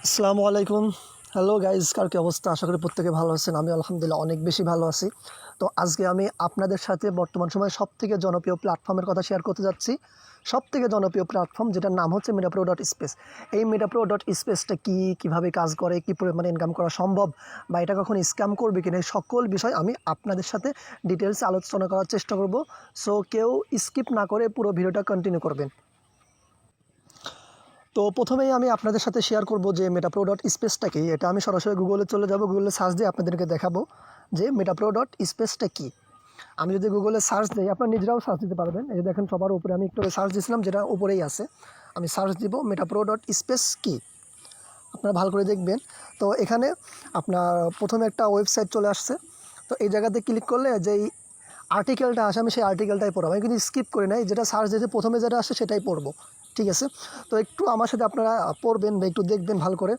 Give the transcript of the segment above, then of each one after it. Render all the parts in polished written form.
আসসালামু আলাইকুম। Hello guys, কার কী অবস্থা? আশা করি প্রত্যেকে ভালো আছেন। আমি আলহামদুলিল্লাহ অনেক বেশি ভালো আছি। তো আজকে আমি আপনাদের সাথে বর্তমান সময়ে সবথেকে জনপ্রিয় প্ল্যাটফর্মের কথা শেয়ার করতে যাচ্ছি। সবথেকে জনপ্রিয় প্ল্যাটফর্ম যেটার নাম হচ্ছে MetaPro.Space। এই MetaPro.Spaceটা কী, কীভাবে কাজ করে, কী পরিমাণে ইনকাম করা সম্ভব, বা এটা কখন স্ক্যাম করবে কিনা, এই সকল বিষয় আমি আপনাদের সাথে ডিটেলসে আলোচনা করার চেষ্টা করব। সো কেউ স্কিপ না করে পুরো ভিডিওটা কন্টিনিউ করবেন। তো প্রথমেই আমি আপনাদের সাথে শেয়ার করব যে MetaPro.Spaceটা কি। এটা আমি সরাসরি গুগলে চলে যাব, গুগলে সার্চ দিয়ে আপনাদেরকে দেখাবো যে MetaPro.Spaceটা কি। আমি যদি গুগলে সার্চ দিই, আপনারা নিজেরাও সার্চ দিতে পারবেন। এই যে দেখেন সবার উপরে আমি একটু সার্চ দিয়েছিলাম, যেটা উপরেই আছে। আমি সার্চ দিব MetaPro.Space কি, আপনারা ভালো করে দেখবেন। তো এখানে আপনার প্রথমে একটা ওয়েবসাইট চলে আসছে। তো এই জায়গাতে ক্লিক করলে যেই আর্টিকেলটা আসে আমি সেই আর্টিকেলটাই পড়ব। আমি কিন্তু স্কিপ করি নাই, যেটা সার্চ দিতে প্রথমে যেটা আসে সেটাই পড়ব, ঠিক আছে? তো একটু আমার সাথে আপনারা পড়বেন বা একটু দেখবেন ভালো করে।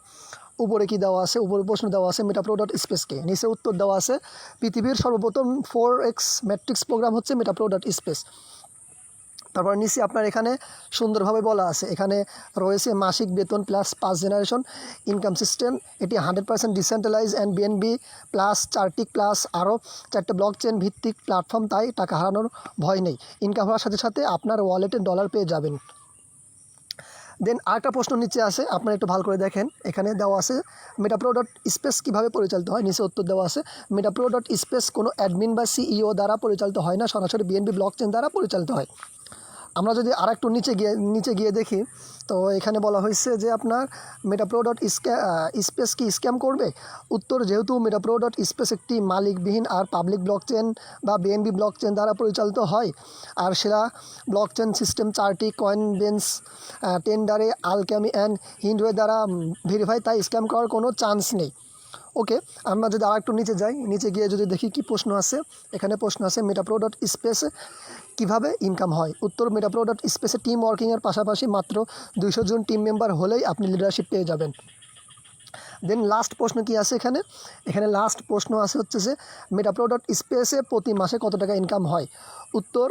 উপরে কি দেওয়া আছে, উপরে প্রশ্ন দেওয়া আছে MetaPro.Space-কে, নিচে উত্তর দেওয়া আছে পৃথিবীর সর্বপ্রথম 4x ম্যাট্রিক্স প্রোগ্রাম হচ্ছে MetaPro.Space। তারপর নিচে আপনার এখানে সুন্দরভাবে বলা আছে, এখানে রয়েছে মাসিক বেতন প্লাস 5 জেনারেশন ইনকাম সিস্টেম। এটি 100% ডিসেন্ট্রালাইজ অ্যান্ড বিএনবি প্লাস 4টি প্লাস আরও 4টে ব্লক চেন ভিত্তিক প্ল্যাটফর্ম, তাই টাকা হারানোর ভয় নেই। ইনকাম হওয়ার সাথে সাথে আপনার ওয়ালেটে ডলার পেয়ে যাবেন। দেন আরেকটা প্রশ্ন নিচে আছে, আপনারা একটু ভালো করে দেখেন। এখানে দেওয়া আছে MetaPro.Space কীভাবে পরিচালিত হয়। নিচে উত্তর দেওয়া আছে MetaPro.Space কোনো অ্যাডমিন বা সিইও দ্বারা পরিচালিত হয় না, সরাসরি বিএনবি ব্লক চেন দ্বারা পরিচালিত হয়। আমরা যদি আরেকটু নিচে গিয়ে দেখি, তো এখানে বলা হয়েছে যে আপনার MetaPro.Space কি স্ক্যাম করবে। উত্তর, যেহেতু MetaPro.Space একটি মালিকবিহীন আর পাবলিক ব্লকচেন বা বিএনবি ব্লকচেন দ্বারা পরিচালিত হয়, আর সেরা ব্লকচেন সিস্টেম 4টি কয়েনবেস, টেন্ডারে, আলকেমি অ্যান্ড হিন্ডওয়ে দ্বারা ভেরিফাই, তাই স্ক্যাম করার কোনো চান্স নেই। ওকে, আমরা যদি আর একটু নিচে যাই, নিচে গিয়ে যদি দেখি কি প্রশ্ন আছে। এখানে প্রশ্ন আছে MetaPro.Space কীভাবে ইনকাম হয়। উত্তর, MetaPro.Space টিম ওয়ার্কিংয়ের পাশাপাশি মাত্র 200 জন টিম মেম্বার হলেই আপনি লিডারশিপ পেয়ে যাবেন। দেন লাস্ট প্রশ্ন কি আছে এখানে লাস্ট প্রশ্ন আছে হচ্ছে যে MetaPro.Space প্রতি মাসে কত টাকা ইনকাম হয়। উত্তর,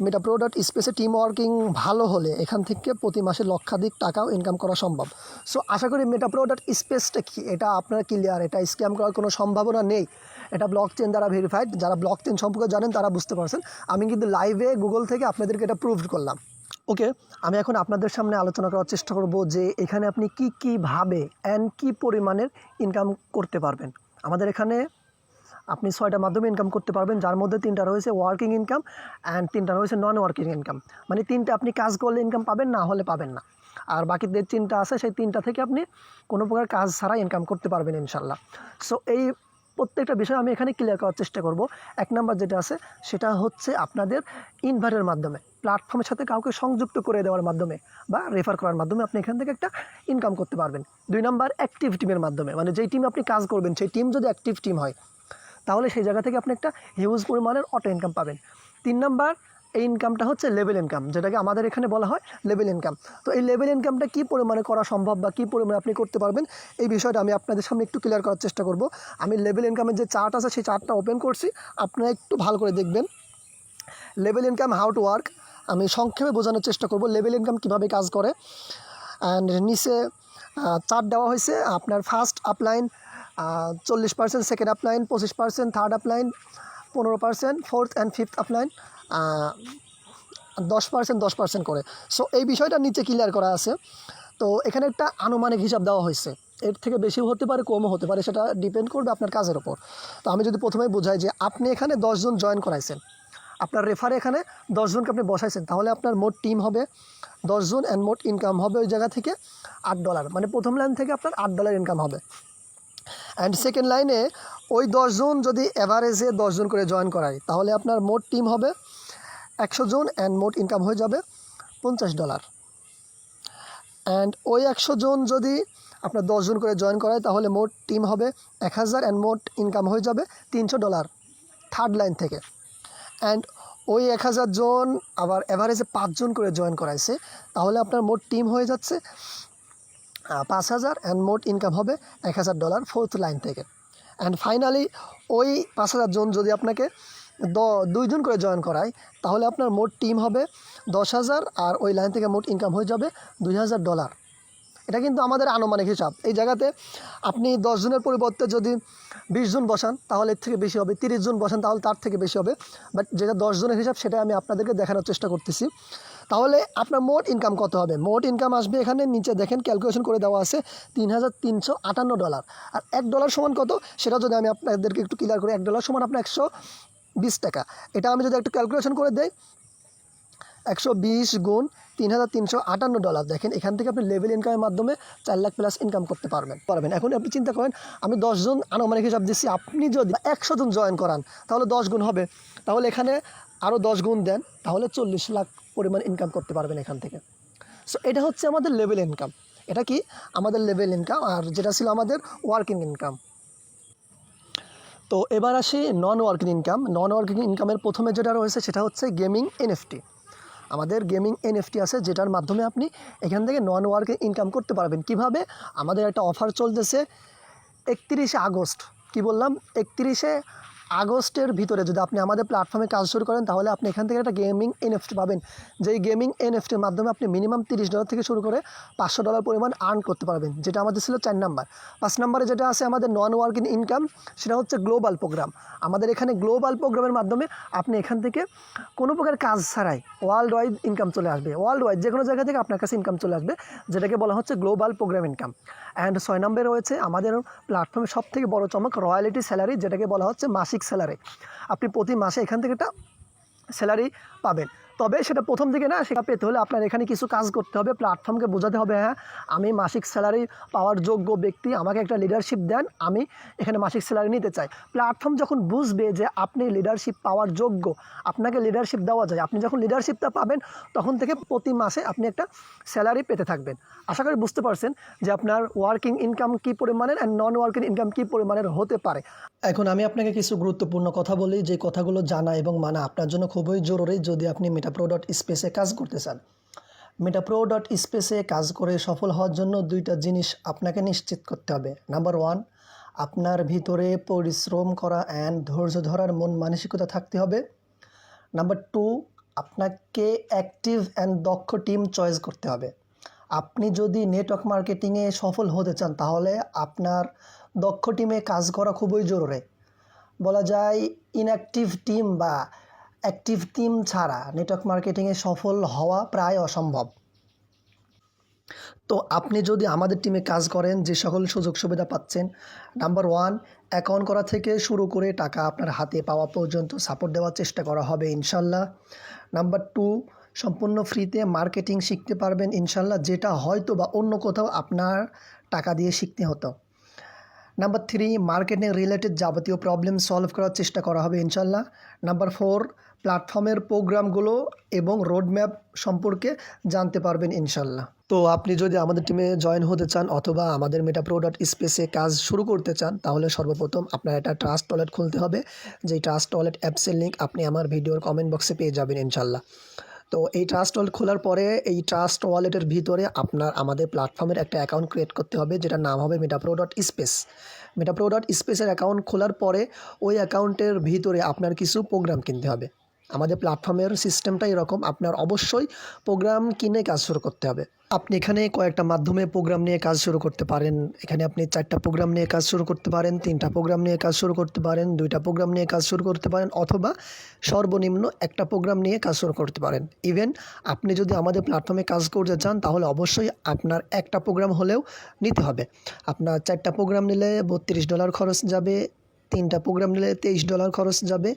MetaPro.Space টিম ওয়ার্কিং ভালো হলে এখান থেকে প্রতি মাসে লক্ষাধিক টাকাও ইনকাম করা সম্ভব। সো আশা করি MetaPro.Spaceটা কি এটা আপনারা ক্লিয়ার। এটা স্ক্যাম করার কোনো সম্ভাবনা নেই। এটা ব্লকচেন দ্বারা ভেরিফাইড। যারা ব্লকচেন সম্পর্কে জানেন তারা বুঝতে পারছেন। আমি কিন্তু লাইভে গুগল থেকে আপনাদেরকে এটা প্রুভ করলাম। ওকে, আমি এখন আপনাদের সামনে আলোচনা করার চেষ্টা করব যে এখানে আপনি কীভাবে অ্যান্ড কী পরিমাণের ইনকাম করতে পারবেন। আমাদের এখানে আপনি 6টা মাধ্যমে ইনকাম করতে পারবেন, যার মধ্যে 3টা রয়েছে ওয়ার্কিং ইনকাম অ্যান্ড 3টা রয়েছে নন ওয়ার্কিং ইনকাম। মানে 3টা আপনি কাজ করলে ইনকাম পাবেন, না হলে পাবেন না। আর বাকি যে 3টা আছে সেই 3টা থেকে আপনি কোনো প্রকার কাজ ছাড়া ইনকাম করতে পারবেন ইনশাল্লাহ। সো এই প্রত্যেকটা বিষয় আমি এখানে ক্লিয়ার করার চেষ্টা করব। 1 নাম্বার যেটা আছে সেটা হচ্ছে আপনাদের ইনভাইটের মাধ্যমে, প্ল্যাটফর্মের সাথে কাউকে সংযুক্ত করে দেওয়ার মাধ্যমে বা রেফার করার মাধ্যমে আপনি এখান থেকে একটা ইনকাম করতে পারবেন। 2 নাম্বার অ্যাক্টিভ টিমের মাধ্যমে, মানে যেই টিমে আপনি কাজ করবেন সেই টিম যদি অ্যাক্টিভ টিম হয় তাহলে সেই জায়গা থেকে আপনি একটা হিউজ পরিমাণের অটো ইনকাম পাবেন। 3 নাম্বার, এই ইনকামটা হচ্ছে লেভেল ইনকাম, যেটাকে আমাদের এখানে বলা হয় লেভেল ইনকাম। তো এই লেভেল ইনকামটা কী পরিমাণে করা সম্ভব বা কী পরিমাণে আপনি করতে পারবেন, এই বিষয়টা আমি আপনাদের সামনে একটু ক্লিয়ার করার চেষ্টা করব। আমি লেভেল ইনকামের যে চার্ট আছে সেই চার্টটা ওপেন করছি, আপনারা একটু ভালো করে দেখবেন। Level income how to work, আমি সংক্ষেপে বোঝানোর চেষ্টা করব লেভেল ইনকাম কীভাবে কাজ করে। অ্যান্ড নিচে চার্ট দেওয়া হয়েছে। আপনার first upline 40%, second upline 25%, third upline 15%, fourth and fifth upline 10% করে। সো এই বিষয়টা নিচে ক্লিয়ার করা আছে। তো এখানে একটা আনুমানিক হিসাব দেওয়া হয়েছে, এর থেকে বেশিও হতে পারে কমও হতে পারে, সেটা ডিপেন্ড করবে আপনার কাজের ওপর। তো আমি যদি প্রথমেই বোঝাই যে আপনি এখানে 10 জন জয়েন করাইছেন, আপনার রেফারে এখানে 10 জনকে আপনি বসাইছেন, তাহলে আপনার মোট টিম হবে 10 জন অ্যান্ড মোট ইনকাম হবে ওই জায়গা থেকে $8। মানে প্রথম লাইন থেকে আপনার $8 ইনকাম হবে। অ্যান্ড সেকেন্ড লাইনে ওই 10 জন যদি অ্যাভারেজে 10 জন করে জয়েন করায়, তাহলে আপনার মোট টিম হবে 100 জন অ্যান্ড মোট ইনকাম হয়ে যাবে $50। অ্যান্ড ওই 100 জন যদি আপনার 10 জন করে জয়েন করায়, তাহলে মোট টিম হবে 1000 অ্যান্ড মোট ইনকাম হয়ে যাবে $300 থার্ড লাইন থেকে। অ্যান্ড ওই 1000 জন আবার অ্যাভারেজে 5 জন করে জয়েন করাইছে, তাহলে আপনার মোট টিম হয়ে যাচ্ছে 5000 অ্যান্ড মোট ইনকাম হবে $1000 ফোর্থ লাইন থেকে। অ্যান্ড ফাইনালি ওই 5000 জন যদি আপনাকে 2 জন করে জয়েন করায়, তাহলে আপনার মোট টিম হবে 10,000 আর ওই লাইন থেকে মোট ইনকাম হয়ে যাবে $2000। এটা কিন্তু আমাদের আনুমানিক হিসাব। এই জায়গাতে আপনি 10 জনের পরিবর্তে যদি 20 জন বসান তাহলে এর থেকে বেশি হবে, 30 জন বসান তাহলে তার থেকে বেশি হবে। বাট যেটা 10 জনের হিসাব সেটা আমি আপনাদেরকে দেখানোর চেষ্টা করতেছি। তাহলে আপনার মোট ইনকাম কত হবে? মোট ইনকাম আসবে, এখানে নিচে দেখেন ক্যালকুলেশন করে দেওয়া আছে $3,358। আর $1 সমান কত সেটা যদি আমি আপনাদেরকে একটু ক্লিয়ার করি, $1 সমান আপনার 120 টাকা। এটা আমি যদি একটু ক্যালকুলেশন করে দেই, 120 গুণ $3,358, দেখেন এখান থেকে আপনি লেভেল ইনকামের মাধ্যমে 4 লাখ প্লাস ইনকাম করতে পারবেন। এখন আপনি চিন্তা করেন, আমি 10 জন আনুমানিক হিসাব দিচ্ছি, আপনি যদি 100 জন জয়েন করান তাহলে 10 গুণ হবে, তাহলে এখানে আরও 10 গুণ দেন, তাহলে 40 লাখ পরিমাণ ইনকাম করতে পারবেন এখান থেকে। সো এটা হচ্ছে আমাদের লেভেল ইনকাম। এটা কি আমাদের লেভেল ইনকাম, আর যেটা ছিল আমাদের ওয়ার্কিং ইনকাম। তো এবার আসি নন ওয়ার্কিং ইনকাম। নন ওয়ার্কিং ইনকামের প্রথমে যেটা রয়েছে সেটা হচ্ছে গেমিং এনএফটি। আমাদের গেমিং এনএফটি আছে, যেটার মাধ্যমে আপনি এখান থেকে নন ওয়ার্কিং ইনকাম করতে পারবেন। কিভাবে? আমাদের একটা অফার চলতেছে 31শে আগস্ট। কি বললাম? 31শে আগস্টের ভিতরে যদি আপনি আমাদের প্ল্যাটফর্মে কাজ শুরু করেন তাহলে আপনি এখান থেকে একটা গেমিং এনএফটি পাবেন, যেই গেমিং এনএফটির মাধ্যমে আপনি মিনিমাম $30 থেকে শুরু করে $500 পরিমাণ আর্ন করতে পারবেন, যেটা আমাদের ছিল 4 নাম্বার। 5 নম্বরে যেটা আছে আমাদের নন ওয়ার্কিং ইনকাম, সেটা হচ্ছে গ্লোবাল প্রোগ্রাম। আমাদের এখানে গ্লোবাল প্রোগ্রামের মাধ্যমে আপনি এখান থেকে কোনো প্রকার কাজ ছাড়াই ওয়ার্ল্ড ওয়াইড ইনকাম চলে আসবে। ওয়ার্ল্ড ওয়াইড যে কোনো জায়গা থেকে আপনার কাছে ইনকাম চলে আসবে, যেটাকে বলা হচ্ছে গ্লোবাল প্রোগ্রাম ইনকাম। অ্যান্ড 6 নম্বরে রয়েছে আমাদের প্ল্যাটফর্মে সবথেকে বড় চমক, রয়্যালিটি স্যালারি, যেটাকে বলা হচ্ছে মাসিক স্যালারি। আপনি প্রতি মাসে এখান থেকে একটা স্যালারি পাবেন। তবে সেটা প্রথম দিকে না, সেটা পেতে হলে আপনার এখানে কিছু কাজ করতে হবে, প্ল্যাটফর্মকে বোঝাতে হবে, হ্যাঁ আমি মাসিক স্যালারি পাওয়ার যোগ্য ব্যক্তি, আমাকে একটা লিডারশিপ দেন, আমি এখানে মাসিক স্যালারি নিতে চাই। প্ল্যাটফর্ম যখন বুঝবে যে আপনি লিডারশিপ পাওয়ার যোগ্য, আপনাকে লিডারশিপ দেওয়া যায়, আপনি যখন লিডারশিপটা পাবেন তখন থেকে প্রতি মাসে আপনি একটা স্যালারি পেতে থাকবেন। আশা করি বুঝতে পারছেন যে আপনার ওয়ার্কিং ইনকাম কী পরিমাণের অ্যান্ড নন ওয়ার্কিং ইনকাম কী পরিমাণের হতে পারে। এখন আমি আপনাকে কিছু গুরুত্বপূর্ণ কথা বলি, যে কথাগুলো জানা এবং মানা আপনার জন্য খুবই জরুরি যদি আপনি MetaPro.Space কাজ করতে চান। MetaPro.Space কাজ করে সফল হওয়ার জন্য 2টা জিনিস আপনাকে নিশ্চিত করতে হবে। নাম্বার 1, আপনার ভিতরে পরিশ্রম করা অ্যান্ড ধৈর্য ধরার মন মানসিকতা থাকতে হবে। নাম্বার 2, আপনাকে অ্যাক্টিভ অ্যান্ড দক্ষ টিম চয়েস করতে হবে। আপনি যদি নেটওয়ার্ক মার্কেটিংয়ে সফল হতে চান তাহলে আপনার দক্ষ টিমে কাজ করা খুবই জরুরি। বলা যায় ইনঅ্যাক্টিভ টিম বা অ্যাক্টিভ টিম ছাড়া নেটওয়ার্ক মার্কেটিংয়ে সফল হওয়া প্রায় অসম্ভব। তো আপনি যদি আমাদের টিমে কাজ করেন, যে সকল সুযোগ সুবিধা পাচ্ছেন, নাম্বার 1, অ্যাকাউন্ট করা থেকে শুরু করে টাকা আপনার হাতে পাওয়া পর্যন্ত সাপোর্ট দেওয়ার চেষ্টা করা হবে ইনশাল্লাহ। নাম্বার 2, সম্পূর্ণ ফ্রিতে মার্কেটিং শিখতে পারবেন ইনশাল্লাহ, যেটা হয়তো বা অন্য কোথাও আপনার টাকা দিয়ে শিখতে হতো। নাম্বার 3, মার্কেটিং রিলেটেড যাবতীয় প্রবলেম সলভ করার চেষ্টা করা হবে ইনশাল্লাহ। নাম্বার 4, প্ল্যাটফর্মের প্রোগ্রামগুলো এবং রোডম্যাপ সম্পর্কে জানতে পারবেন ইনশাল্লাহ। তো আপনি যদি আমাদের টিমে জয়েন হতে চান অথবা আমাদের MetaPro.Space কাজ শুরু করতে চান তাহলে সর্বপ্রথম আপনার একটা ট্রাস্ট ওয়ালেট খুলতে হবে। যেই ট্রাস্ট ওয়ালেট অ্যাপসের লিঙ্ক আপনি আমার ভিডিওর কমেন্ট বক্সে পেয়ে যাবেন ইনশাল্লাহ। তো এই ট্রাস্ট ওয়ালেট খোলার পরে এই ট্রাস্ট ওয়ালেটের ভিতরে আপনার আমাদের প্ল্যাটফর্মের একটা অ্যাকাউন্ট ক্রিয়েট করতে হবে, যেটার নাম হবে MetaPro.Space। MetaPro.Spaceর অ্যাকাউন্ট খোলার পরে ওই অ্যাকাউন্টের ভিতরে আপনার কিছু প্রোগ্রাম কিনতে হবে। আমাদের প্ল্যাটফর্মের সিস্টেমটা এরকম, আপনার অবশ্যই প্রোগ্রাম কিনে কাজ শুরু করতে হবে। আপনি এখানে কয়েকটা মাধ্যমে প্রোগ্রাম নিয়ে কাজ শুরু করতে পারেন। এখানে আপনি 4টা প্রোগ্রাম নিয়ে কাজ শুরু করতে পারেন, 3টা প্রোগ্রাম নিয়ে কাজ শুরু করতে পারেন, 2টা প্রোগ্রাম নিয়ে কাজ শুরু করতে পারেন, অথবা সর্বনিম্ন একটা প্রোগ্রাম নিয়ে কাজ শুরু করতে পারেন। ইভেন আপনি যদি আমাদের প্ল্যাটফর্মে কাজ করতে চান তাহলে অবশ্যই আপনার একটা প্রোগ্রাম হলেও নিতে হবে। আপনার 4টা প্রোগ্রাম নিলে $32 খরচ যাবে, 3টা প্রোগ্রাম নিলে $23 খরচ যাবে,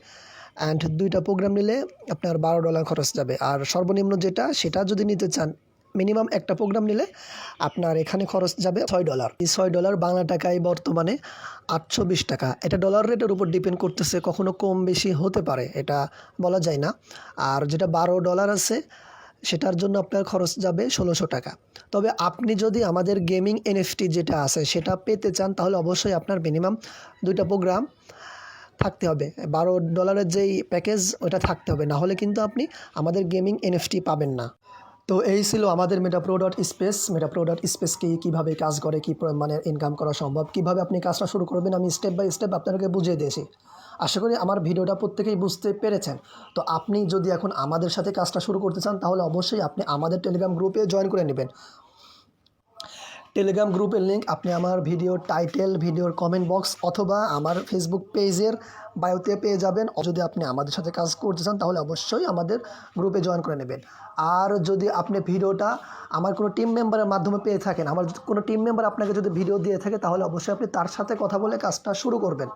অ্যান্ড 2টা প্রোগ্রাম নিলে আপনার $12 খরচ যাবে। আর সর্বনিম্ন যেটা সেটা যদি নিতে চান, মিনিমাম একটা প্রোগ্রাম নিলে আপনার এখানে খরচ যাবে $6। এই $6 বাংলা টাকায় বর্তমানে 820 টাকা। এটা ডলার রেটের উপর ডিপেন্ড করতেছে, কখনো কম বেশি হতে পারে, এটা বলা যায় না। আর যেটা $12 আছে সেটার জন্য আপনার খরচ যাবে 1600 টাকা। তবে আপনি যদি আমাদের গেমিং এনএফটি যেটা আছে সেটা পেতে চান তাহলে অবশ্যই আপনার মিনিমাম 2টা প্রোগ্রাম থাকতে হবে। $12 যেই প্যাকেজ ওটা থাকতে হবে, না হলে কিন্তু আপনি আমাদের গেমিং এনএফটি পাবেন না। তো এই ছিল আমাদের MetaPro.Space। MetaPro.Space কীভাবে কাজ করে, কী মানে ইনকাম করা সম্ভব, কীভাবে আপনি কাজটা শুরু করবেন, আমি স্টেপ বাই স্টেপ আপনাদেরকে বুঝিয়ে দিয়েছি। আশা করি আমার ভিডিওটা প্রত্যেকেই বুঝতে পেরেছেন। তো আপনি যদি এখন আমাদের সাথে কাজটা শুরু করতে চান তাহলে অবশ্যই আপনি আমাদের টেলিগ্রাম গ্রুপে জয়েন করে নেবেন। টেলিগ্রাম গ্রুপের লিঙ্ক আপনি আমার ভিডিওর টাইটেল, ভিডিওর কমেন্ট বক্স অথবা আমার ফেসবুক পেজের বায়োতে পেয়ে যাবেন। যদি আপনি আমাদের সাথে কাজ করতে চান তাহলে অবশ্যই আমাদের গ্রুপে জয়েন করে নেবেন। আর যদি আপনি ভিডিওটা আমার কোনো টিম মেম্বারের মাধ্যমে পেয়ে থাকেন, আমার কোনো টিম মেম্বার আপনাকে যদি ভিডিও দিয়ে থাকে তাহলে অবশ্যই আপনি তার সাথে কথা বলে কাজটা শুরু করবেন।